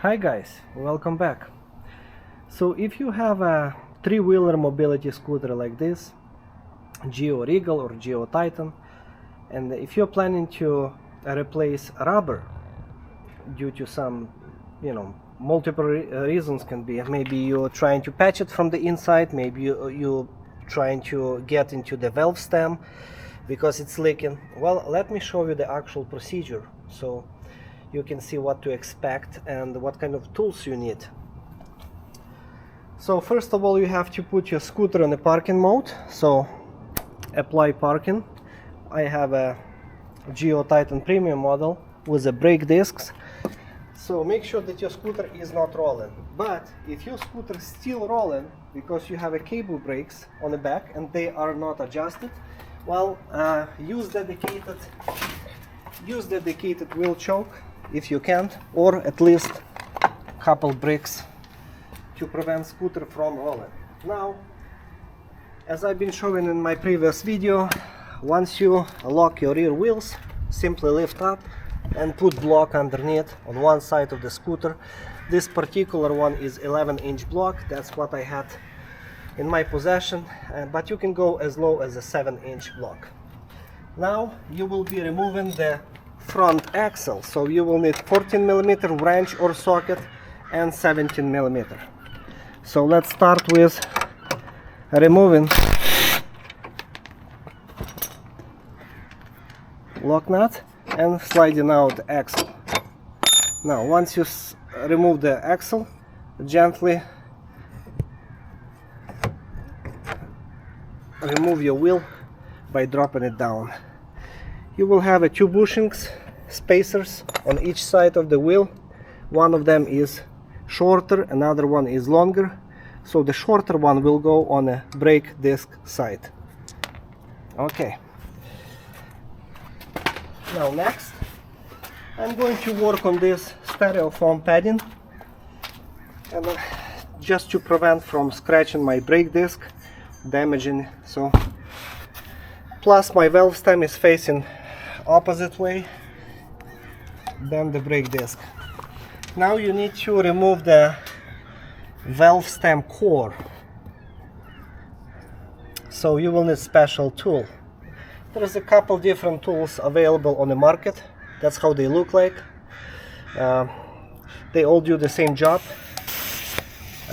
Hi guys, welcome back. So if you have a three-wheeler mobility scooter like this, Geo Regal or Geo Titan, and if you're planning to replace rubber due to some, multiple reasons, can be maybe you're trying to patch it from the inside, maybe you're trying to get into the valve stem because it's leaking. Well, let me show you the actual procedure so you can see what to expect and what kind of tools you need. So first of all, you have to put your scooter in the parking mode. So apply parking. I have a Geo Titan premium model with the brake discs. So make sure that your scooter is not rolling. But if your scooter is still rolling because you have a cable brakes on the back and they are not adjusted, well, use dedicated wheel choke if you can't, or at least a couple bricks to prevent scooter from rolling. Now, as I've been showing in my previous video, once you lock your rear wheels, simply lift up and put block underneath on one side of the scooter. This particular one is 11-inch block. That's what I had in my possession, but you can go as low as a 7-inch block. Now you will be removing the front axle, so you will need 14mm wrench or socket and 17mm. So let's start with removing lock nut and sliding out the axle. Now once you remove the axle, gently remove your wheel by dropping it down. You will have two bushings, spacers on each side of the wheel. One of them is shorter, another one is longer. So the shorter one will go on a brake disc side. Okay. Now next, I'm going to work on this styrofoam padding, and just to prevent from scratching my brake disc, damaging. So, plus my valve stem is facing opposite way than the brake disc. Now you need to remove the valve stem core. So you will need special tool. There's a couple different tools available on the market. That's how they look like. They all do the same job,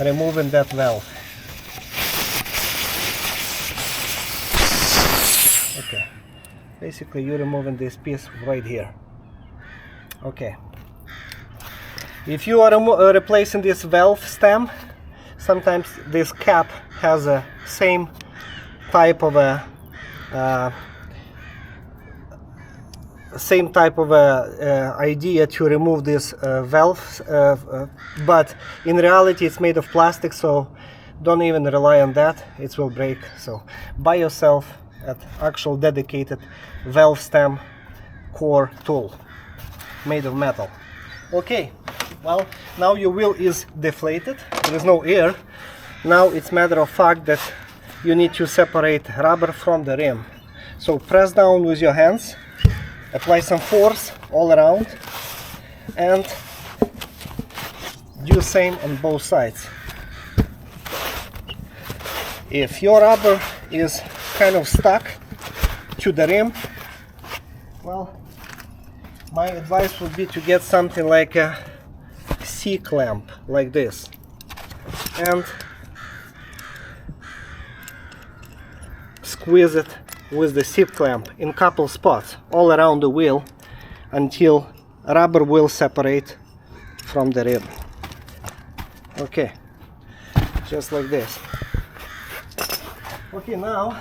removing that valve. Okay, basically you're removing this piece right here. Okay, if you are replacing this valve stem, sometimes this cap has a same type of a idea to remove this valve, but in reality it's made of plastic, so don't even rely on that, it will break. So buy yourself an actual dedicated valve stem core tool made of metal. Okay, well, now your wheel is deflated, there is no air. Now it's matter of fact that you need to separate rubber from the rim. So press down with your hands, apply some force all around, and do the same on both sides. If your rubber is kind of stuck to the rim, well, my advice would be to get something like a C-clamp like this, and squeeze it with the C-clamp in couple spots all around the wheel until rubber will separate from the rim. Okay, just like this. Okay, now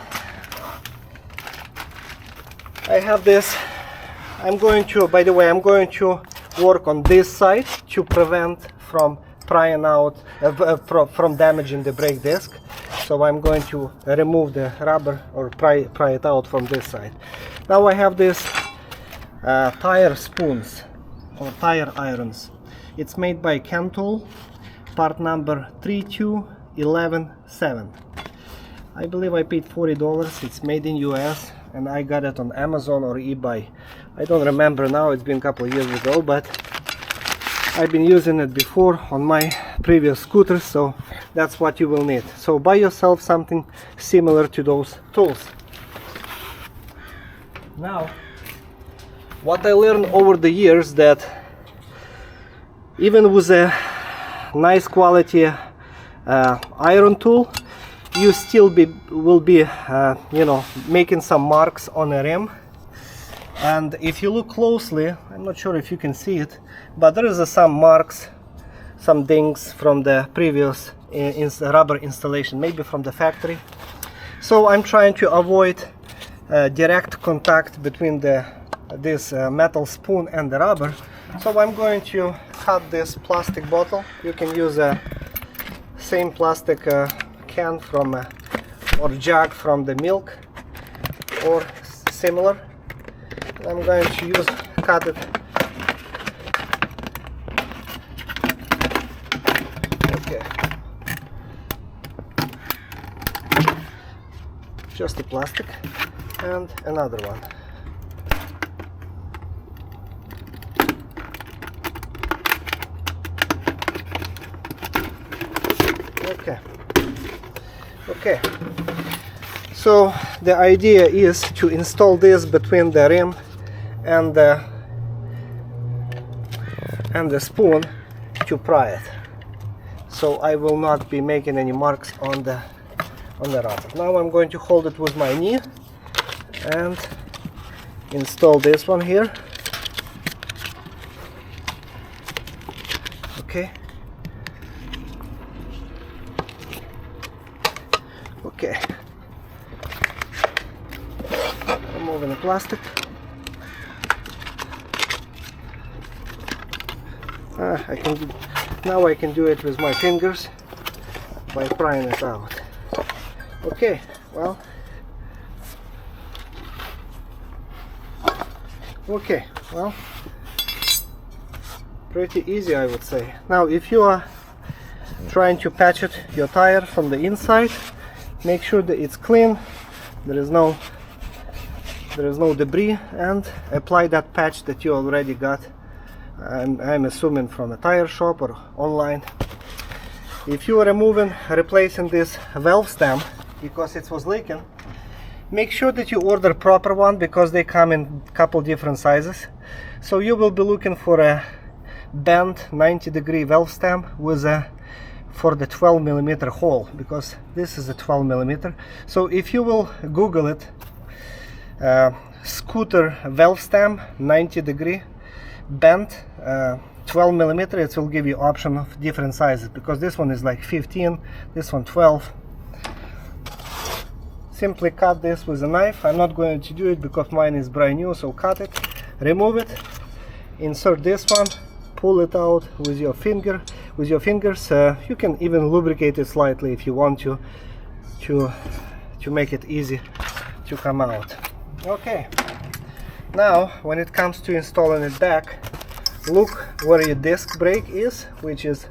I have this. I'm going to work on this side to prevent from prying out, from damaging the brake disc. So I'm going to remove the rubber or pry it out from this side. Now I have this tire spoons or tire irons. It's made by Kentool, part number 32117. I believe I paid $40. It's made in US and I got it on Amazon or eBay. I don't remember now, it's been a couple of years ago, but I've been using it before on my previous scooters, so that's what you will need. So buy yourself something similar to those tools. Now, what I learned over the years, that even with a nice quality iron tool, you still will be you know, making some marks on a rim. And if you look closely, I'm not sure if you can see it, but there is some marks, some dings from the previous rubber installation, maybe from the factory. So I'm trying to avoid direct contact between this metal spoon and the rubber. So I'm going to cut this plastic bottle. You can use a same plastic can from or jug from the milk or similar. I'm going to cut it. Okay. Just the plastic and another one. Okay. Okay. So the idea is to install this between the rim and the spoon to pry it. So I will not be making any marks on the rubber. Now I'm going to hold it with my knee and install this one here. Okay. Okay. Removing the plastic. Now I can do it with my fingers by prying it out. Okay, well, pretty easy, I would say. Now, if you are trying to patch your tire from the inside, make sure that it's clean, there is no debris, and apply that patch that you already got. I'm assuming from a tire shop or online. If you are replacing this valve stem because it was leaking, make sure that you order proper one, because they come in a couple different sizes. So you will be looking for a bent 90-degree valve stem with for the 12mm hole, because this is a 12mm. So if you will Google it, scooter valve stem 90-degree bent 12mm, it will give you option of different sizes, because this one is like 15, this one 12. Simply cut this with a knife. I'm not going to do it because mine is brand new, so cut it, remove it, insert this one, pull it out with your fingers. You can even lubricate it slightly if you want to make it easy to come out. Okay, now when it comes to installing it back, look where your disc brake is, which is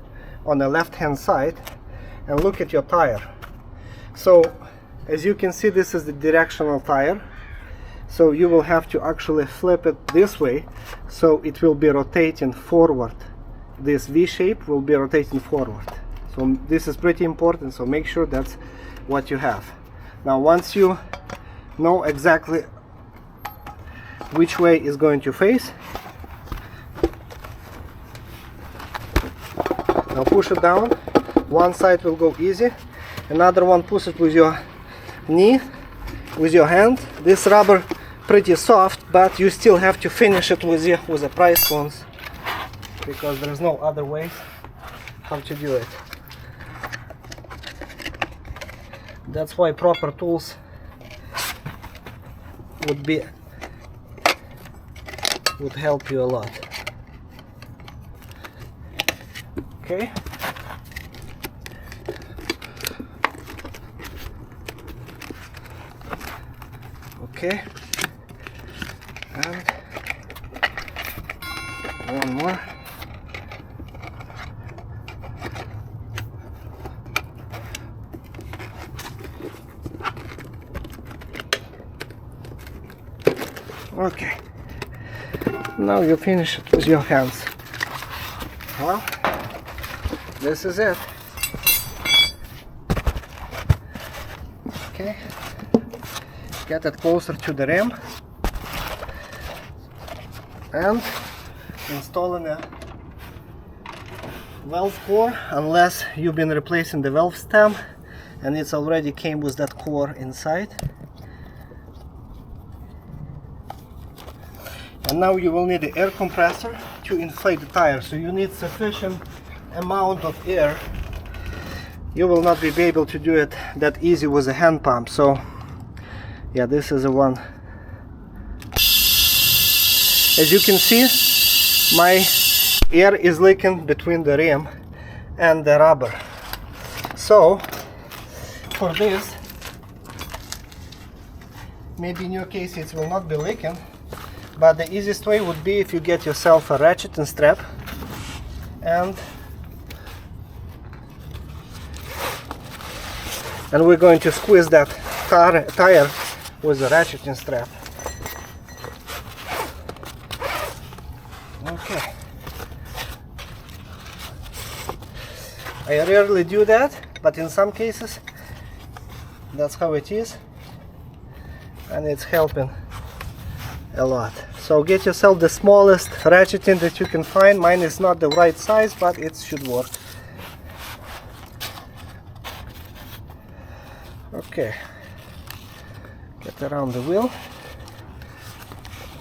on the left hand side, and look at your tire. So as you can see, this is the directional tire, so you will have to actually flip it this way, so it will be rotating forward. This V shape will be rotating forward. So this is pretty important, so make sure that's what you have. Now once you know exactly which way is going to face, now push it down. One side will go easy, another one push it with your knee, with your hand. This rubber pretty soft, but you still have to finish it with the pry spoons, because there's no other way how to do it. That's why proper tools would help you a lot. Okay. Okay. And one more. Okay, now you finish it with your hands. Well, this is it. Okay, get it closer to the rim and installing a valve core, unless you've been replacing the valve stem and it's already came with that core inside. And now you will need the air compressor to inflate the tire, so you need sufficient amount of air. You will not be able to do it that easy with a hand pump, so yeah, this is the one. As you can see, my air is leaking between the rim and the rubber. So for this, maybe in your case it will not be leaking, but the easiest way would be if you get yourself a ratchet and strap, and we're going to squeeze that tire with a ratchet and strap. Okay. I rarely do that, but in some cases that's how it is, and it's helping a lot. So get yourself the smallest ratcheting that you can find. Mine is not the right size, but it should work. Okay, get around the wheel.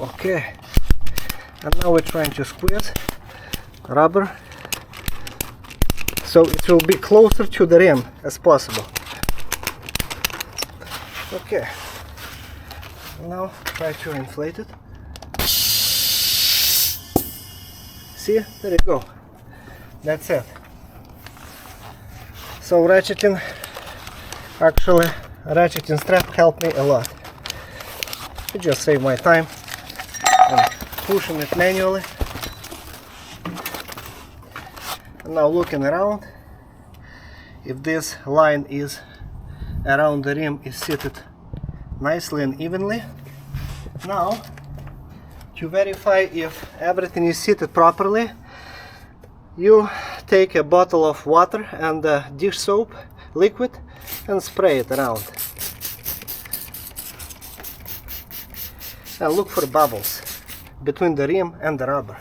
Okay, and now we're trying to squeeze rubber so it will be closer to the rim as possible. Okay, now try to inflate it. See, there you go. That's it. So ratcheting, actually ratcheting strap helped me a lot. It just saved my time and pushing it manually. And now looking around, if this line is around the rim is seated nicely and evenly. Now, to verify if everything is seated properly, you take a bottle of water and dish soap liquid and spray it around. And look for bubbles between the rim and the rubber.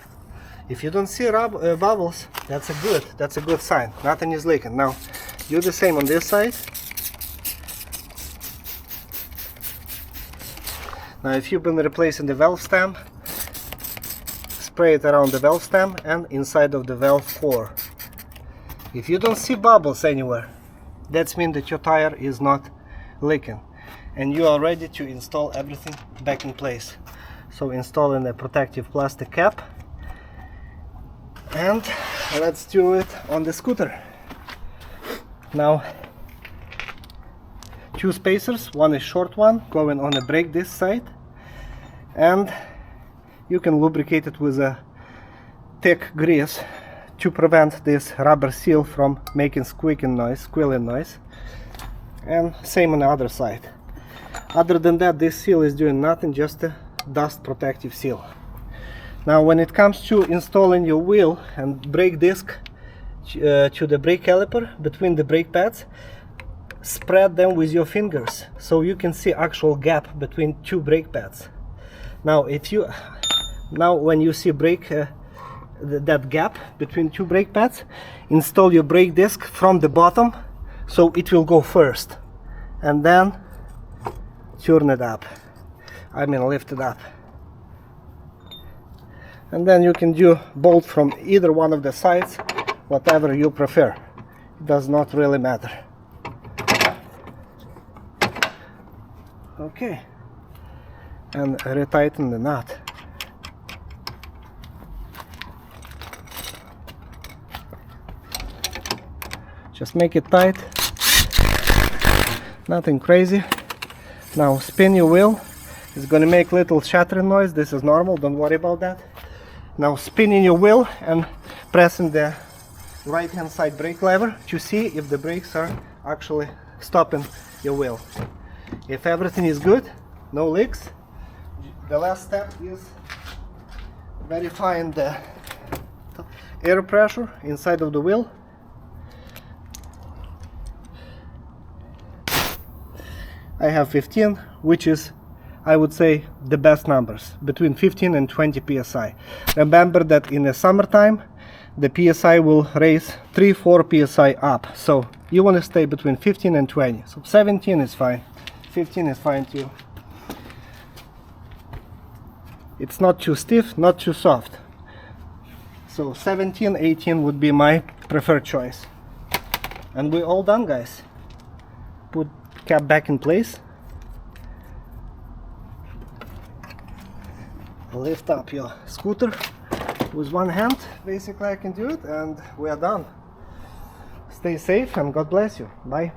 If you don't see bubbles, that's a good sign. Nothing is leaking. Now, do the same on this side. Now, if you've been replacing the valve stem, spray it around the valve stem and inside of the valve core. If you don't see bubbles anywhere, that means that your tire is not leaking and you are ready to install everything back in place. So installing a protective plastic cap, and let's do it on the scooter. Now, two spacers, one is short one going on a brake this side, and you can lubricate it with a thick grease to prevent this rubber seal from making squealing noise, and same on the other side. Other than that, this seal is doing nothing, just a dust protective seal. Now, when it comes to installing your wheel and brake disc to the brake caliper between the brake pads, spread them with your fingers so you can see actual gap between two brake pads. Now, when you see that gap between two brake pads, install your brake disc from the bottom so it will go first, and then turn it up. Lift it up. And then you can do bolt from either one of the sides, whatever you prefer. It does not really matter. Okay, and retighten the nut. Just make it tight, nothing crazy. Now spin your wheel. It's going to make little shattering noise. This is normal, don't worry about that. Now spinning your wheel and pressing the right hand side brake lever to see if the brakes are actually stopping your wheel. If everything is good, no leaks, the last step is verifying the air pressure inside of the wheel. I have 15, which is, I would say, the best numbers, between 15 and 20 psi. Remember that in the summertime the psi will raise 3-4 psi up, so you want to stay between 15 and 20. So 17 is fine, 15 is fine too. It's not too stiff, not too soft. So 17, 18 would be my preferred choice. And we're all done, guys. Put cap back in place. Lift up your scooter with one hand. Basically I can do it, and we are done. Stay safe and God bless you. Bye.